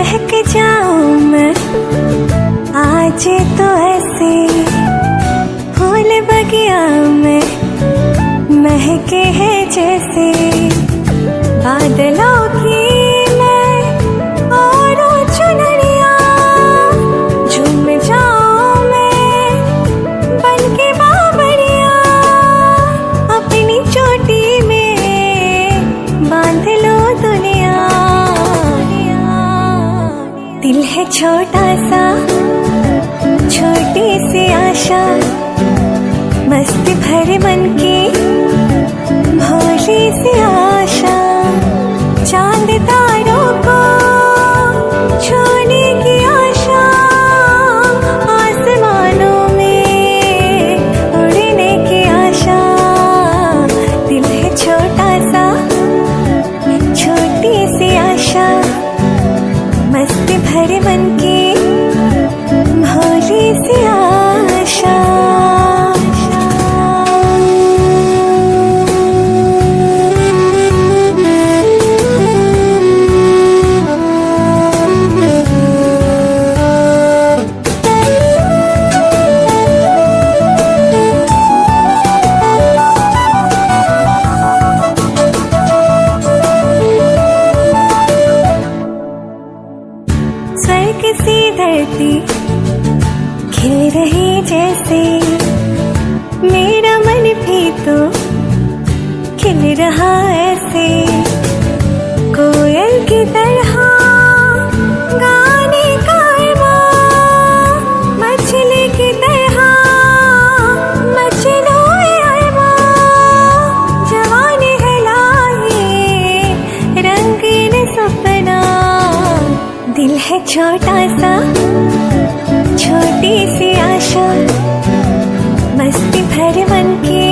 महक जाऊं मैं आज तो ऐसे, फूल बगिया में महके हैं जैसे बादलों की मैं और चुनरिया। झूम जाऊं मैं बन के बाबरिया, अपनी चोटी में बांध लो दुनिया। दिल है छोटा सा, छोटी सी आशा, मस्ती भरे मन की भोली सी आशा। चांद तारों को छूने की आशा, आसमानों में उड़ने की आशा। दिल है छोटा सा, छोटी सी आशा, मस्ती भरे मन की भोली सी आशा। स्वर्ग सी धरती खिल रही जैसे, मेरा मन भी तो खिल रहा ऐसे। कोयल की तरह गाने का अरमान, मछली की तरह मचलो अरमान। जवानी है लाही रंगीन सपना, दिल है छोटा सा, छोटी सी आशा, मस्ती भरे मन की